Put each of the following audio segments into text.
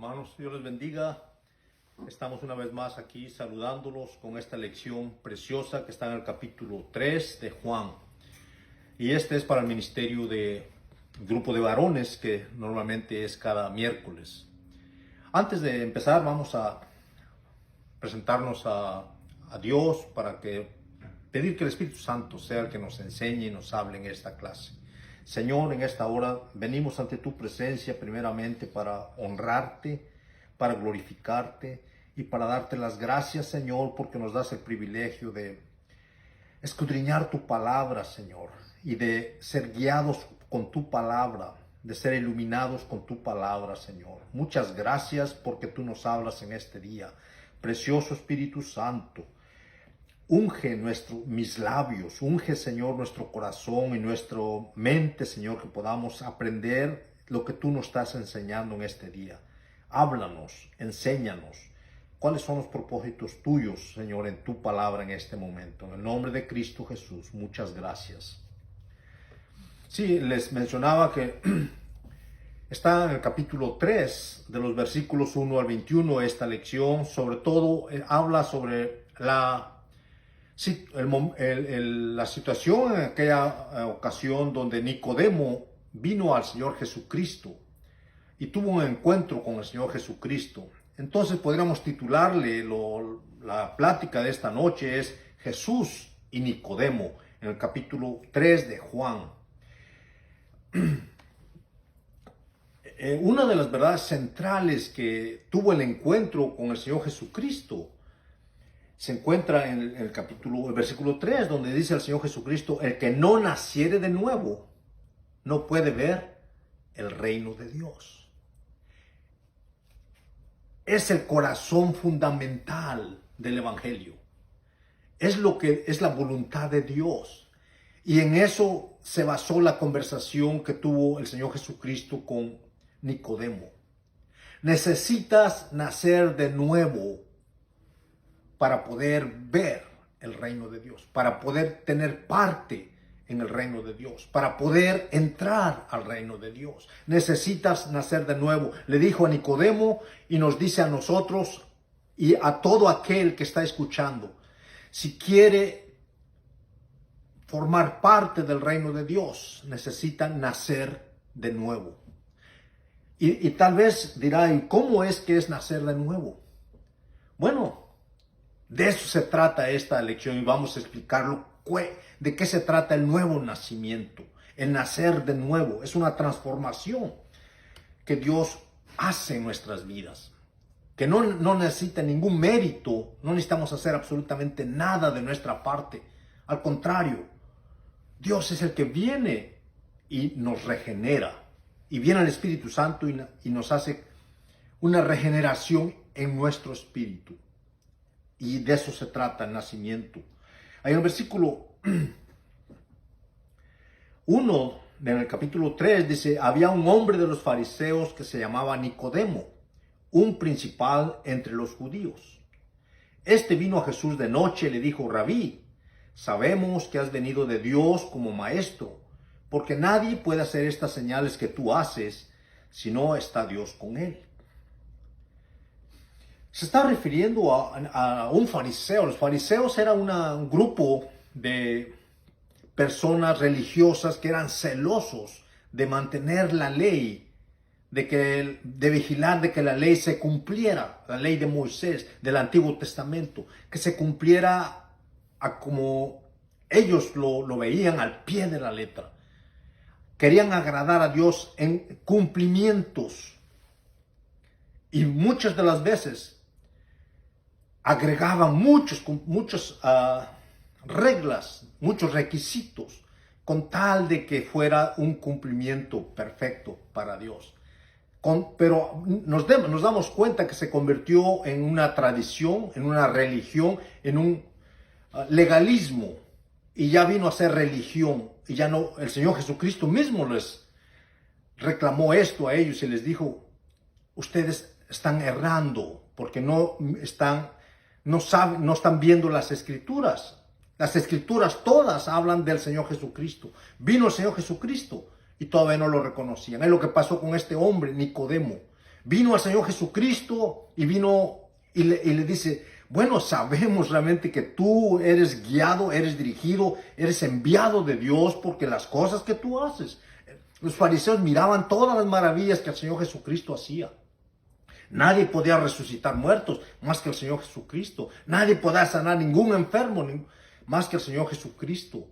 Hermanos, Dios les bendiga. Estamos una vez más aquí saludándolos con esta lección preciosa que está en el capítulo 3 de Juan. Y este es para el ministerio de grupo de varones que normalmente es cada miércoles. Antes de empezar vamos a presentarnos a Dios para pedir que el Espíritu Santo sea el que nos enseñe y nos hable en esta clase. Señor, en esta hora venimos ante tu presencia primeramente para honrarte, para glorificarte y para darte las gracias, Señor, porque nos das el privilegio de escudriñar tu palabra, Señor, y de ser guiados con tu palabra, de ser iluminados con tu palabra, Señor. Muchas gracias porque tú nos hablas en este día. Precioso Espíritu Santo, unge mis labios, unge, Señor, nuestro corazón y nuestra mente, Señor, que podamos aprender lo que tú nos estás enseñando en este día. Háblanos, enséñanos. ¿Cuáles son los propósitos tuyos, Señor, en tu palabra en este momento? En el nombre de Cristo Jesús, muchas gracias. Sí, les mencionaba que está en el capítulo 3, de los versículos 1 al 21, esta lección. Sobre todo, habla sobre la situación en aquella ocasión donde Nicodemo vino al Señor Jesucristo y tuvo un encuentro con el Señor Jesucristo. Entonces podríamos titularle la plática de esta noche es Jesús y Nicodemo, en el capítulo 3 de Juan. Una de las verdades centrales que tuvo el encuentro con el Señor Jesucristo se encuentra en el versículo 3, donde dice el Señor Jesucristo: el que no naciere de nuevo no puede ver el reino de Dios. Es el corazón fundamental del Evangelio. Es lo que es la voluntad de Dios. Y en eso se basó la conversación que tuvo el Señor Jesucristo con Nicodemo. Necesitas nacer de nuevo para poder ver el reino de Dios, para poder tener parte en el reino de Dios, para poder entrar al reino de Dios. Necesitas nacer de nuevo. Le dijo a Nicodemo y nos dice a nosotros y a todo aquel que está escuchando: si quiere formar parte del reino de Dios, necesita nacer de nuevo. Y tal vez dirá: ¿y cómo es que es nacer de nuevo? Bueno, de eso se trata esta lección y vamos a explicarlo. ¿De qué se trata el nuevo nacimiento? El nacer de nuevo es una transformación que Dios hace en nuestras vidas, que no necesita ningún mérito, no necesitamos hacer absolutamente nada de nuestra parte. Al contrario, Dios es el que viene y nos regenera, y viene el Espíritu Santo y nos hace una regeneración en nuestro espíritu. Y de eso se trata el nacimiento. Ahí en el versículo 1, en el capítulo 3, dice: había un hombre de los fariseos que se llamaba Nicodemo, un principal entre los judíos. Este vino a Jesús de noche y le dijo: Rabí, sabemos que has venido de Dios como maestro, porque nadie puede hacer estas señales que tú haces si no está Dios con él. Se está refiriendo a un fariseo. Los fariseos eran un grupo de personas religiosas que eran celosos de mantener la ley, de vigilar de que la ley se cumpliera, la ley de Moisés, del Antiguo Testamento, que se cumpliera como ellos lo veían, al pie de la letra. Querían agradar a Dios en cumplimientos y muchas de las veces agregaban muchas reglas, muchos requisitos, con tal de que fuera un cumplimiento perfecto para Dios. Pero nos damos cuenta que se convirtió en una tradición, en una religión, en un legalismo, y ya vino a ser religión. Y ya no, el Señor Jesucristo mismo les reclamó esto a ellos y les dijo: ustedes están errando porque no están viendo las Escrituras. Las Escrituras todas hablan del Señor Jesucristo. Vino el Señor Jesucristo y todavía no lo reconocían. Es lo que pasó con este hombre, Nicodemo. Vino al Señor Jesucristo y vino y le dice, bueno, sabemos realmente que tú eres guiado, eres dirigido, eres enviado de Dios porque las cosas que tú haces. Los fariseos miraban todas las maravillas que el Señor Jesucristo hacía. Nadie podía resucitar muertos más que el Señor Jesucristo. Nadie podía sanar ningún enfermo más que el Señor Jesucristo.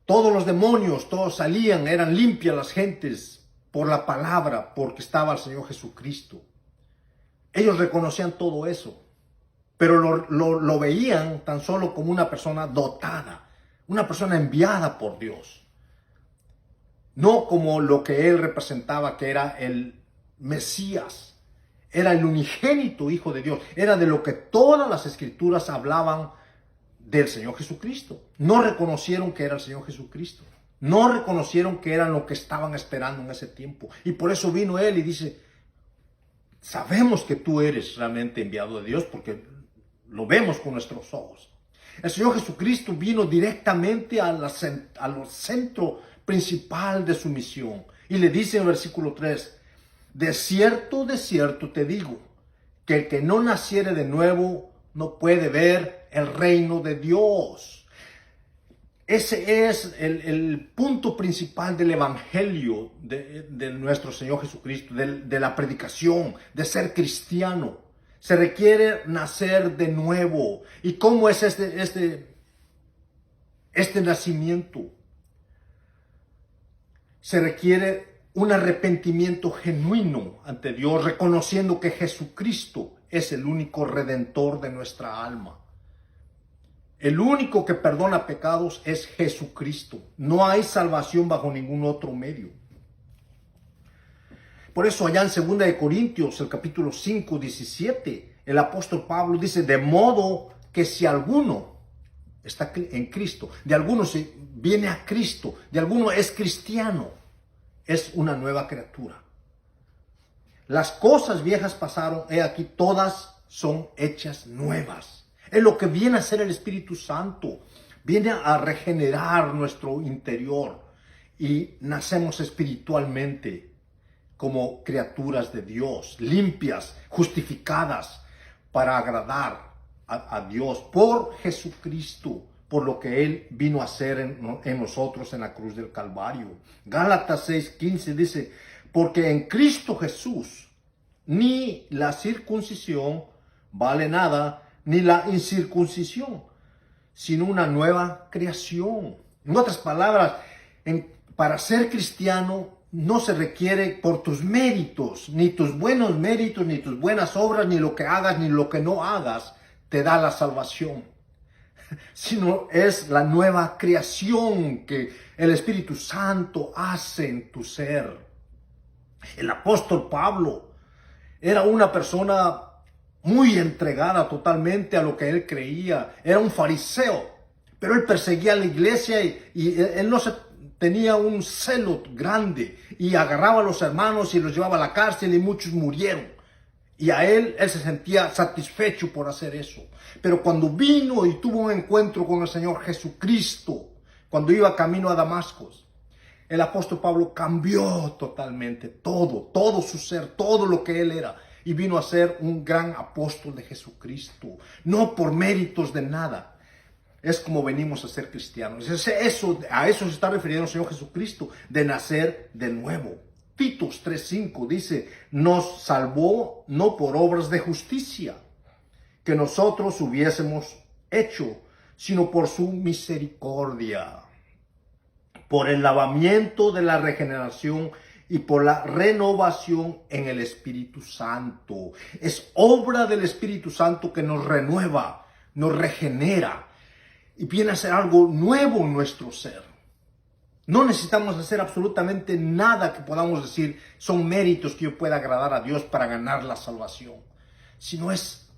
Todos los demonios, todos salían, eran limpias las gentes por la palabra, porque estaba el Señor Jesucristo. Ellos reconocían todo eso, pero lo veían tan solo como una persona dotada, una persona enviada por Dios. No como lo que él representaba, que era el Mesías. Era el unigénito Hijo de Dios. Era de lo que todas las Escrituras hablaban del Señor Jesucristo. No reconocieron que era el Señor Jesucristo. No reconocieron que eran lo que estaban esperando en ese tiempo. Y por eso vino Él y dice, sabemos que tú eres realmente enviado de Dios porque lo vemos con nuestros ojos. El Señor Jesucristo vino directamente al centro principal de su misión. Y le dice en el versículo 3, de cierto te digo, que el que no naciere de nuevo no puede ver el reino de Dios. Ese es el punto principal del evangelio de nuestro Señor Jesucristo, de la predicación, de ser cristiano. Se requiere nacer de nuevo. ¿Y cómo es este nacimiento? Se requiere un arrepentimiento genuino ante Dios, reconociendo que Jesucristo es el único redentor de nuestra alma. El único que perdona pecados es Jesucristo. No hay salvación bajo ningún otro medio. Por eso allá en 2 Corintios, el capítulo 5, 17, el apóstol Pablo dice, de modo que si alguno está en Cristo, de alguno se viene a Cristo, de alguno es cristiano, es una nueva criatura. Las cosas viejas pasaron, he aquí todas son hechas nuevas. Es lo que viene a hacer el Espíritu Santo. Viene a regenerar nuestro interior y nacemos espiritualmente como criaturas de Dios, limpias, justificadas para agradar a Dios por Jesucristo, por lo que Él vino a hacer en nosotros en la cruz del Calvario. Gálatas 6:15 dice, porque en Cristo Jesús ni la circuncisión vale nada, ni la incircuncisión, sino una nueva creación. En otras palabras, para ser cristiano no se requiere por tus méritos, ni tus buenos méritos, ni tus buenas obras, ni lo que hagas, ni lo que no hagas, te da la salvación. Sino es la nueva creación que el Espíritu Santo hace en tu ser. El apóstol Pablo era una persona muy entregada totalmente a lo que él creía. Era un fariseo, pero él perseguía a la iglesia y él no tenía un celo grande y agarraba a los hermanos y los llevaba a la cárcel y muchos murieron. Y a él se sentía satisfecho por hacer eso. Pero cuando vino y tuvo un encuentro con el Señor Jesucristo, cuando iba camino a Damasco, el apóstol Pablo cambió totalmente todo su ser, todo lo que él era. Y vino a ser un gran apóstol de Jesucristo. No por méritos de nada. Es como venimos a ser cristianos. A eso se está refiriendo el Señor Jesucristo, de nacer de nuevo. Titos 3:5 dice, nos salvó no por obras de justicia que nosotros hubiésemos hecho, sino por su misericordia, por el lavamiento de la regeneración y por la renovación en el Espíritu Santo. Es obra del Espíritu Santo que nos renueva, nos regenera y viene a ser algo nuevo en nuestro ser. No necesitamos hacer absolutamente nada que podamos decir son méritos que yo pueda agradar a Dios para ganar la salvación, sino es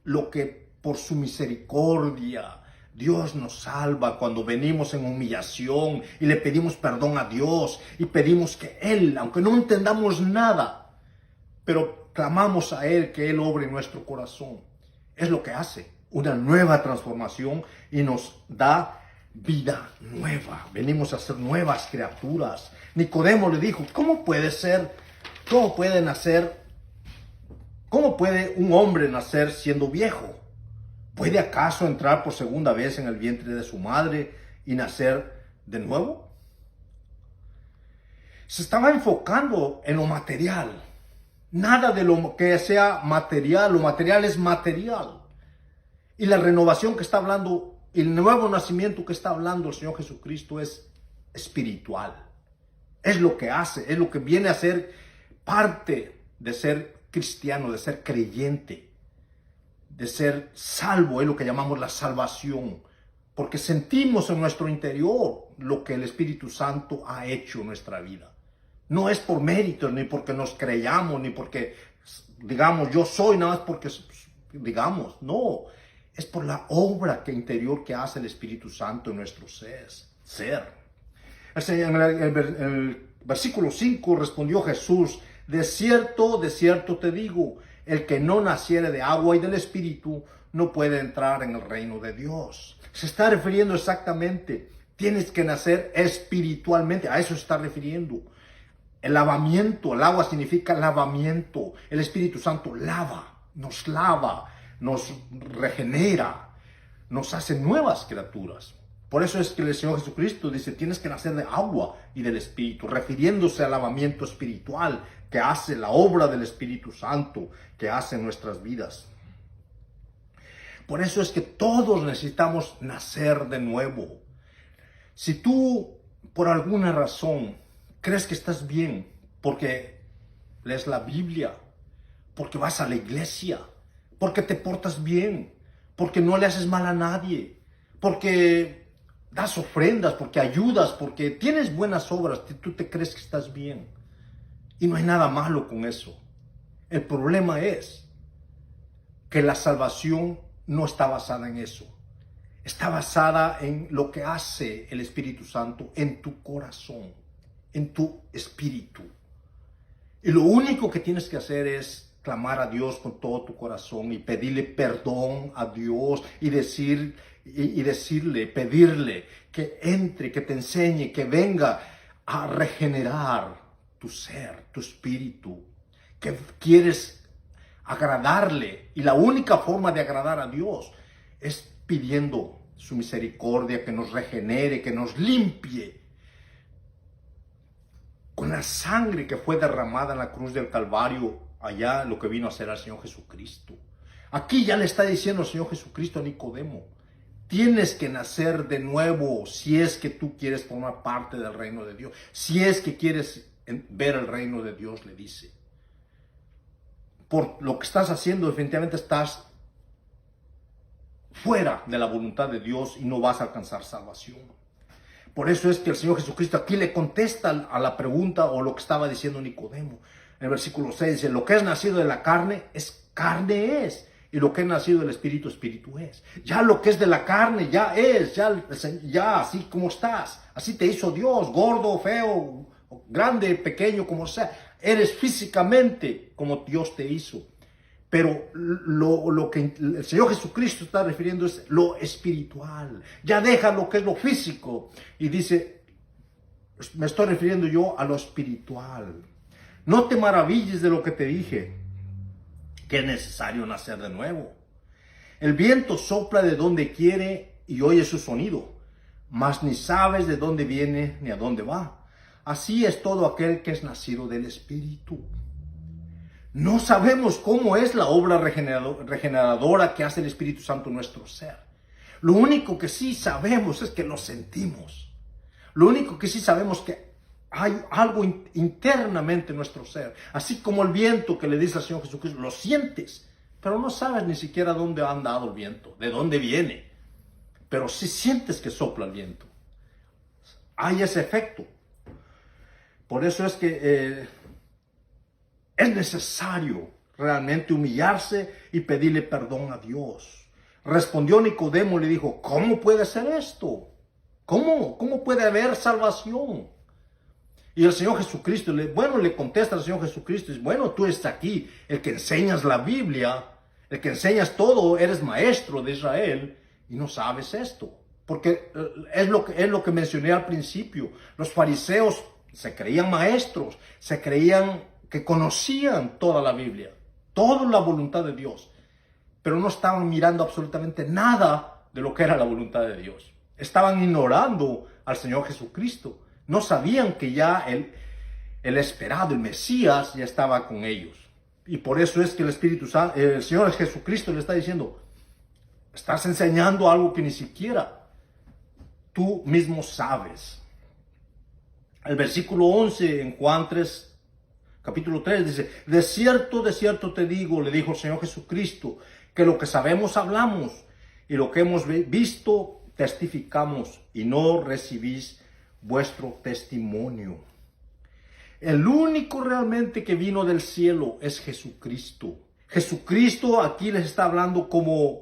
lo que por su misericordia Dios nos salva cuando venimos en humillación y le pedimos perdón a Dios y pedimos que Él, aunque no entendamos nada, pero clamamos a Él que Él obre en nuestro corazón. Es lo que hace, una nueva transformación y nos da vida nueva. Venimos a ser nuevas criaturas. Nicodemo le dijo, ¿cómo puede ser ¿Cómo puede un hombre nacer siendo viejo? ¿Puede acaso entrar por segunda vez en el vientre de su madre y nacer de nuevo? Se estaba enfocando en lo material. Nada de lo que sea material, lo material es material. Y la renovación que está hablando, el nuevo nacimiento que está hablando el Señor Jesucristo es espiritual. Es lo que hace, es lo que viene a ser parte de ser cristiano, de ser creyente, de ser salvo, es lo que llamamos la salvación. Porque sentimos en nuestro interior lo que el Espíritu Santo ha hecho en nuestra vida. No es por méritos, ni porque nos creyamos, ni porque digamos yo soy, nada más porque digamos, no. Es por la obra interior que hace el Espíritu Santo en nuestro ser. En el versículo 5 respondió Jesús: de cierto te digo, el que no naciere de agua y del Espíritu no puede entrar en el reino de Dios. Se está refiriendo exactamente, tienes que nacer espiritualmente, a eso se está refiriendo. El lavamiento, el agua significa lavamiento. El Espíritu Santo lava, nos regenera, nos hace nuevas criaturas. Por eso es que el Señor Jesucristo dice, tienes que nacer de agua y del Espíritu, refiriéndose al lavamiento espiritual que hace la obra del Espíritu Santo, que hace en nuestras vidas. Por eso es que todos necesitamos nacer de nuevo. Si tú, por alguna razón, crees que estás bien porque lees la Biblia, porque vas a la iglesia, porque te portas bien, porque no le haces mal a nadie, porque das ofrendas, porque ayudas, porque tienes buenas obras, tú te crees que estás bien. Y no hay nada malo con eso. El problema es que la salvación no está basada en eso. Está basada en lo que hace el Espíritu Santo en tu corazón, en tu espíritu. Y lo único que tienes que hacer es clamar a Dios con todo tu corazón y pedirle perdón a Dios y pedirle que entre, que te enseñe, que venga a regenerar tu ser, tu espíritu, que quieres agradarle. Y la única forma de agradar a Dios es pidiendo su misericordia, que nos regenere, que nos limpie con la sangre que fue derramada en la cruz del Calvario, allá lo que vino a hacer al Señor Jesucristo. Aquí ya le está diciendo el Señor Jesucristo a Nicodemo, tienes que nacer de nuevo si es que tú quieres formar parte del reino de Dios, si es que quieres ver el reino de Dios, le dice. Por lo que estás haciendo, definitivamente estás fuera de la voluntad de Dios y no vas a alcanzar salvación. Por eso es que el Señor Jesucristo aquí le contesta a la pregunta o lo que estaba diciendo Nicodemo. En el versículo 6 dice, lo que es nacido de la carne es carne es, y lo que es nacido del Espíritu, Espíritu es. Ya lo que es de la carne ya es, ya así como estás. Así te hizo Dios, gordo, feo, grande, pequeño, como sea. Eres físicamente como Dios te hizo. Pero lo que el Señor Jesucristo está refiriendo es lo espiritual. Ya deja lo que es lo físico y dice, me estoy refiriendo yo a lo espiritual. No te maravilles de lo que te dije, que es necesario nacer de nuevo. El viento sopla de donde quiere y oye su sonido, mas ni sabes de dónde viene ni a dónde va. Así es todo aquel que es nacido del Espíritu. No sabemos cómo es la obra regeneradora que hace el Espíritu Santo en nuestro ser. Lo único que sí sabemos es que lo sentimos. Lo único que sí sabemos es que hay algo internamente en nuestro ser. Así como el viento que le dice al Señor Jesucristo, lo sientes, pero no sabes ni siquiera dónde ha andado el viento, de dónde viene. Pero sí sientes que sopla el viento. Hay ese efecto. Por eso es que es necesario realmente humillarse y pedirle perdón a Dios. Respondió Nicodemo y le dijo, ¿cómo puede ser esto? ¿Cómo puede haber salvación? Y el Señor Jesucristo, le contesta al Señor Jesucristo, dice, bueno, tú estás aquí, el que enseñas la Biblia, el que enseñas todo, eres maestro de Israel y no sabes esto. Porque es lo que mencioné al principio. Los fariseos se creían maestros, se creían que conocían toda la Biblia, toda la voluntad de Dios, pero no estaban mirando absolutamente nada de lo que era la voluntad de Dios. Estaban ignorando al Señor Jesucristo. No sabían que ya el esperado, el Mesías, ya estaba con ellos. Y por eso es que el Señor Jesucristo le está diciendo, estás enseñando algo que ni siquiera tú mismo sabes. El versículo 11 en Juan 3, capítulo 3 dice, de cierto te digo, le dijo el Señor Jesucristo, que lo que sabemos hablamos y lo que hemos visto testificamos y no recibís vuestro testimonio. El único realmente que vino del cielo es Jesucristo. Jesucristo aquí les está hablando como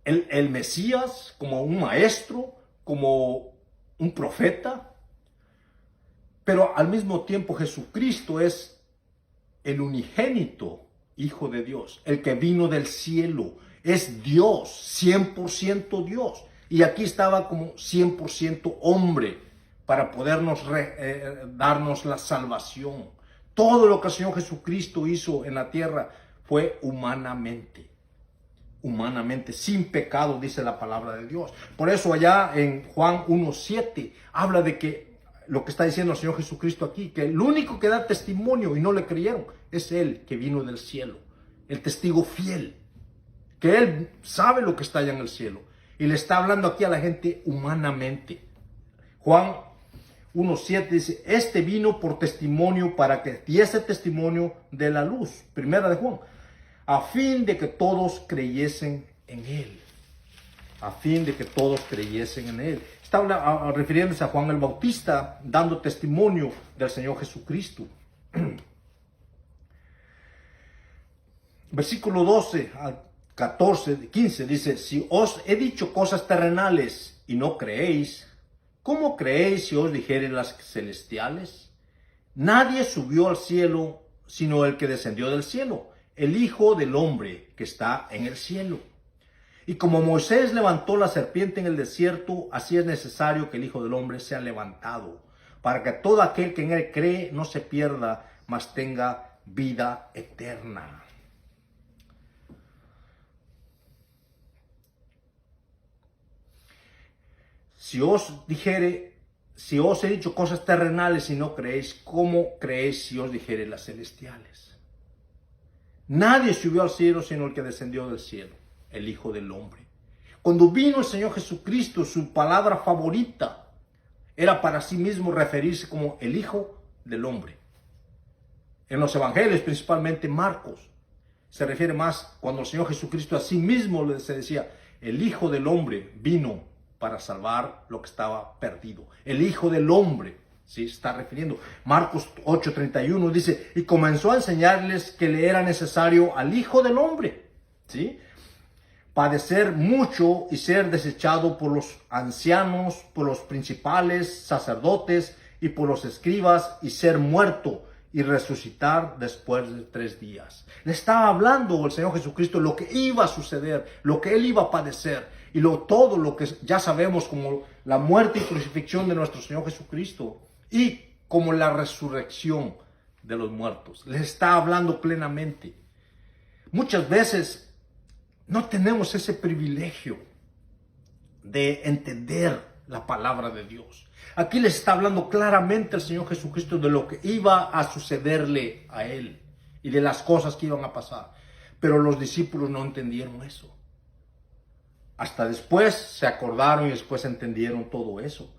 el Mesías, como un maestro, como un profeta. Pero al mismo tiempo Jesucristo es el unigénito Hijo de Dios, el que vino del cielo. Es Dios, 100% Dios. Y aquí estaba como 100% hombre para podernos darnos la salvación. Todo lo que el Señor Jesucristo hizo en la tierra fue humanamente, sin pecado, dice la palabra de Dios. Por eso allá en Juan 1:7 habla de que lo que está diciendo el Señor Jesucristo aquí, que el único que da testimonio y no le creyeron es Él que vino del cielo, el testigo fiel, que Él sabe lo que está allá en el cielo y le está hablando aquí a la gente humanamente. Juan 1:7 dice, este vino por testimonio para que diese testimonio de la luz, primera de Juan, a fin de que todos creyesen en Él. A fin de que todos creyesen en Él. Está refiriéndose a Juan el Bautista, dando testimonio del Señor Jesucristo. Versículo 12 al 14, 15 dice, si os he dicho cosas terrenales y no creéis, ¿cómo creéis si os dijere las celestiales? Nadie subió al cielo sino el que descendió del cielo, el Hijo del Hombre que está en el cielo. Y como Moisés levantó la serpiente en el desierto, así es necesario que el Hijo del Hombre sea levantado, para que todo aquel que en él cree no se pierda, mas tenga vida eterna. Si os he dicho cosas terrenales y no creéis, ¿cómo creéis si os dijere las celestiales? Nadie subió al cielo sino el que descendió del cielo, el Hijo del Hombre. Cuando vino el Señor Jesucristo, su palabra favorita era para sí mismo referirse como el Hijo del Hombre. En los evangelios, principalmente Marcos, se refiere más cuando el Señor Jesucristo a sí mismo se decía, el Hijo del Hombre vino para salvar lo que estaba perdido. El Hijo del Hombre, ¿sí? Está refiriendo. Marcos 8:31 dice, y comenzó a enseñarles que le era necesario al Hijo del Hombre, ¿sí? Padecer mucho y ser desechado por los ancianos, por los principales sacerdotes y por los escribas, y ser muerto y resucitar después de 3 días. Le estaba hablando el Señor Jesucristo lo que iba a suceder, lo que Él iba a padecer, y todo lo que ya sabemos como la muerte y crucifixión de nuestro Señor Jesucristo, y como la resurrección de los muertos. Le está hablando plenamente. Muchas veces no tenemos ese privilegio de entender la palabra de Dios. Aquí les está hablando claramente el Señor Jesucristo de lo que iba a sucederle a Él y de las cosas que iban a pasar. Pero los discípulos no entendieron eso. Hasta después se acordaron y después entendieron todo eso.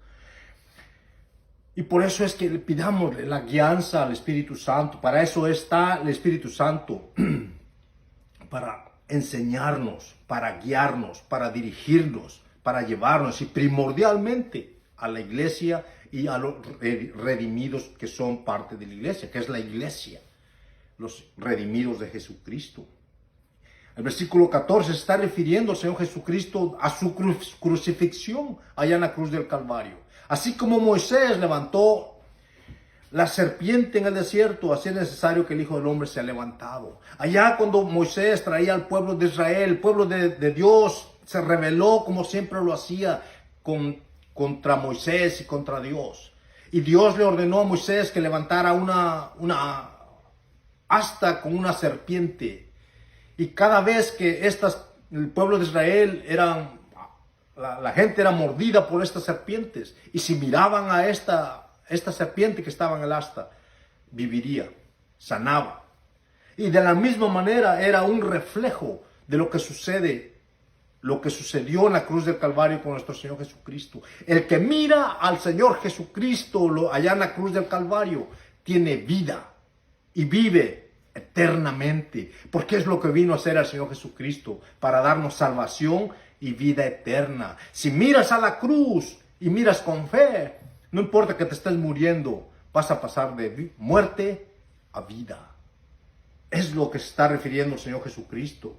Y por eso es que le pidamos la guianza al Espíritu Santo. Para eso está el Espíritu Santo. Para enseñarnos, para guiarnos, para dirigirnos, para llevarnos y primordialmente a la iglesia y a los redimidos que son parte de la iglesia, que es la iglesia, los redimidos de Jesucristo. El versículo 14 se está refiriendo al Señor Jesucristo a su crucifixión allá en la cruz del Calvario. Así como Moisés levantó la serpiente en el desierto, así es necesario que el Hijo del Hombre sea levantado. Allá cuando Moisés traía al pueblo de Israel, el pueblo de Dios se rebeló como siempre lo hacía contra Moisés y contra Dios. Y Dios le ordenó a Moisés que levantara una asta con una serpiente. Y cada vez que el pueblo de Israel la gente era mordida por estas serpientes, y si miraban a esta serpiente que estaba en el asta, viviría, sanaba. Y de la misma manera era un reflejo de lo que sucedió en la cruz del Calvario con nuestro Señor Jesucristo. El que mira al Señor Jesucristo allá en la cruz del Calvario tiene vida y vive eternamente, porque es lo que vino a hacer el Señor Jesucristo, para darnos salvación y vida eterna. Si miras a la cruz y miras con fe, no importa que te estés muriendo, vas a pasar de muerte a vida. Es lo que se está refiriendo el Señor Jesucristo.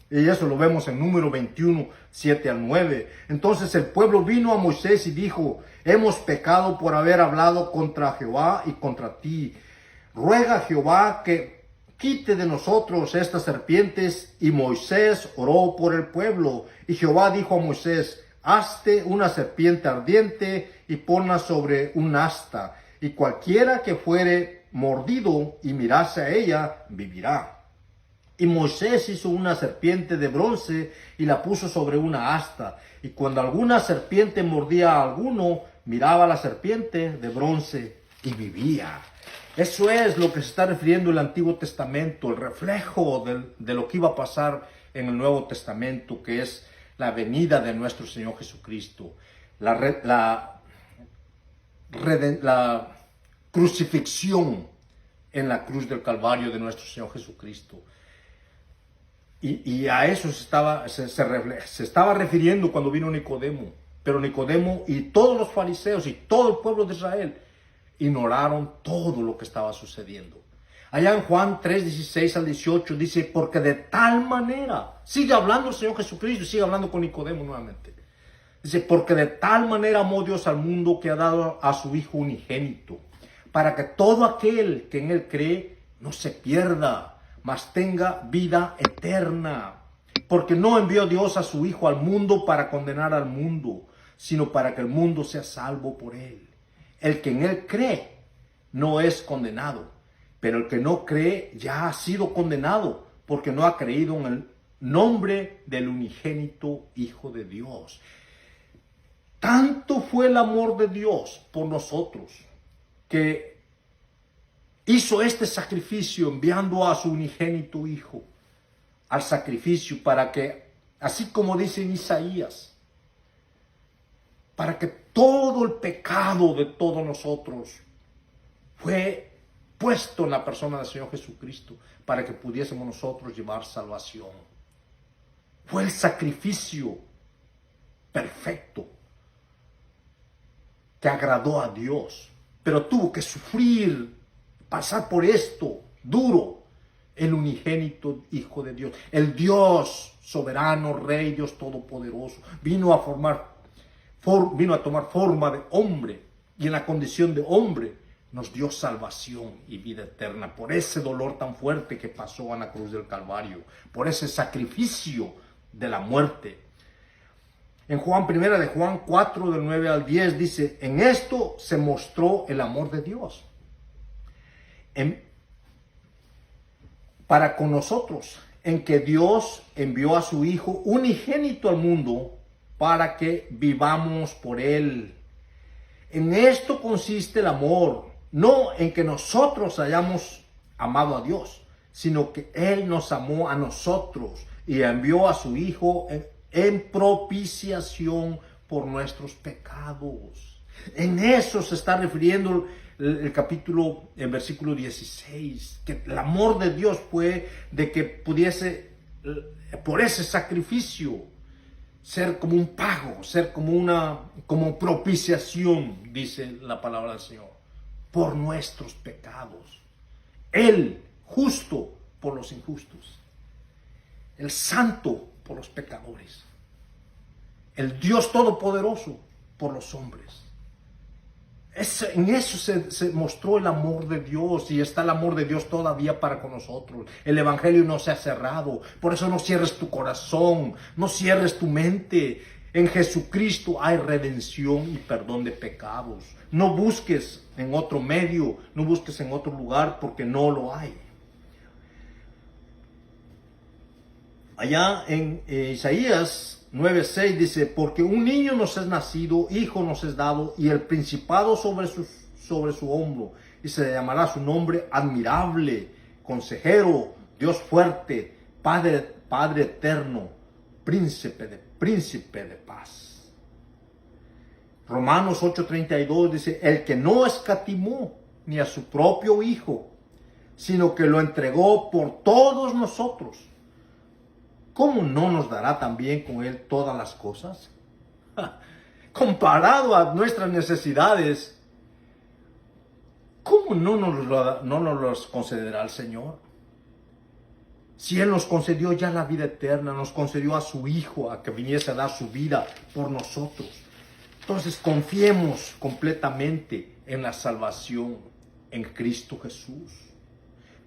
Y eso lo vemos en Número 21, 7 al 9. Entonces el pueblo vino a Moisés y dijo: hemos pecado por haber hablado contra Jehová y contra ti. Ruega a Jehová que quite de nosotros estas serpientes. Y Moisés oró por el pueblo. Y Jehová dijo a Moisés: hazte una serpiente ardiente y ponla sobre un asta, y cualquiera que fuere mordido y mirase a ella, vivirá. Y Moisés hizo una serpiente de bronce y la puso sobre una asta. Y cuando alguna serpiente mordía a alguno, miraba a la serpiente de bronce y vivía. Eso es lo que se está refiriendo el Antiguo Testamento, el reflejo de lo que iba a pasar en el Nuevo Testamento, que es la venida de nuestro Señor Jesucristo. La crucifixión en la cruz del Calvario de nuestro Señor Jesucristo. Y a eso se estaba refiriendo cuando vino Nicodemo. Pero Nicodemo y todos los fariseos y todo el pueblo de Israel ignoraron todo lo que estaba sucediendo. Allá en Juan 3, 16 al 18 dice: porque de tal manera, sigue hablando el Señor Jesucristo, sigue hablando con Nicodemo nuevamente. Dice: porque de tal manera amó Dios al mundo, que ha dado a su Hijo unigénito, para que todo aquel que en él cree no se pierda, mas tenga vida eterna. Porque no envió Dios a su Hijo al mundo para condenar al mundo, sino para que el mundo sea salvo por él. El que en él cree no es condenado, pero el que no cree ya ha sido condenado, porque no ha creído en el nombre del unigénito Hijo de Dios. Tanto fue el amor de Dios por nosotros, que hizo este sacrificio enviando a su unigénito Hijo al sacrificio, para que, así como dice en Isaías, para que todo el pecado de todos nosotros fue puesto en la persona del Señor Jesucristo, para que pudiésemos nosotros llevar salvación. Fue el sacrificio perfecto que agradó a Dios, pero tuvo que sufrir, pasar por esto duro, el unigénito Hijo de Dios, el Dios soberano, Rey, Dios todopoderoso, vino a tomar forma de hombre, y en la condición de hombre nos dio salvación y vida eterna, por ese dolor tan fuerte que pasó en la cruz del Calvario, por ese sacrificio de la muerte. En primera de Juan 4, del 9 al 10, dice: en esto se mostró el amor de Dios para con nosotros, en que Dios envió a su Hijo unigénito al mundo para que vivamos por él. En esto consiste el amor, no en que nosotros hayamos amado a Dios, sino que Él nos amó a nosotros y envió a su Hijo en propiciación por nuestros pecados. En eso se está refiriendo el versículo 16, que el amor de Dios fue de que pudiese, por ese sacrificio, ser como un pago, ser como propiciación, dice la palabra del Señor, por nuestros pecados. Él, justo por los injustos. El santo por los pecadores. El Dios todopoderoso por los hombres. En eso se mostró el amor de Dios, y está el amor de Dios todavía para con nosotros. El evangelio no se ha cerrado, por eso no cierres tu corazón, no cierres tu mente. En Jesucristo hay redención y perdón de pecados. No busques en otro medio, no busques en otro lugar, porque no lo hay. Allá en Isaías 9:6 dice, porque un niño nos es nacido, hijo nos es dado, y el principado sobre su hombro, y se le llamará su nombre admirable, consejero, Dios fuerte, Padre eterno, príncipe de paz. Romanos 8:32 dice, el que no escatimó ni a su propio hijo, sino que lo entregó por todos nosotros, ¿cómo no nos dará también con él todas las cosas? Comparado a nuestras necesidades, ¿cómo no nos los concederá el Señor? Si Él nos concedió ya la vida eterna, nos concedió a su Hijo a que viniese a dar su vida por nosotros. Entonces confiemos completamente en la salvación en Cristo Jesús.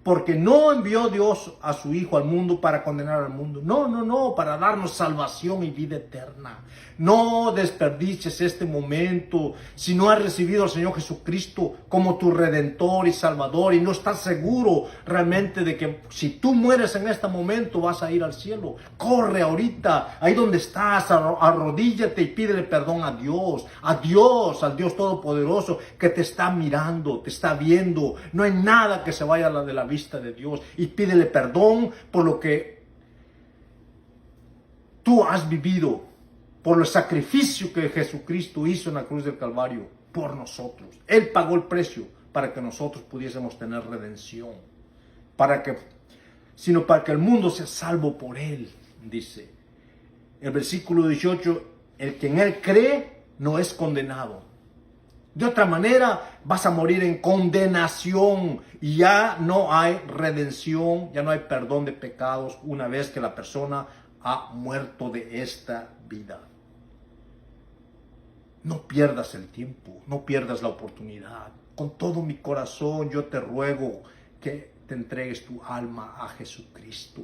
Porque no envió Dios a su Hijo al mundo para condenar al mundo. No, para darnos salvación y vida eterna. No desperdicies este momento si no has recibido al Señor Jesucristo como tu Redentor y Salvador y no estás seguro realmente de que si tú mueres en este momento vas a ir al cielo. Corre ahorita, ahí donde estás, arrodíllate y pídele perdón a Dios, al Dios Todopoderoso que te está mirando, te está viendo. No hay nada que se vaya de la vista de Dios, y pídele perdón por lo que tú has vivido, por el sacrificio que Jesucristo hizo en la cruz del Calvario por nosotros. Él pagó el precio para que nosotros pudiésemos tener redención, sino para que el mundo sea salvo por Él, dice. El versículo 18, el que en Él cree no es condenado. De otra manera, vas a morir en condenación y ya no hay redención, ya no hay perdón de pecados una vez que la persona ha muerto de esta vida. No pierdas el tiempo, no pierdas la oportunidad. Con todo mi corazón yo te ruego que te entregues tu alma a Jesucristo.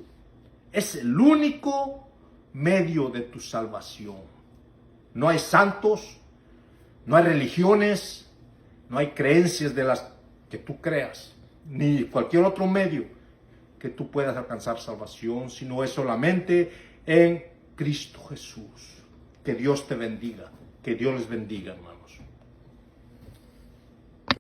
Es el único medio de tu salvación. No hay santos, no hay religiones, no hay creencias de las que tú creas, ni cualquier otro medio que tú puedas alcanzar salvación, sino es solamente en Cristo Jesús. Que Dios te bendiga, que Dios les bendiga, hermanos.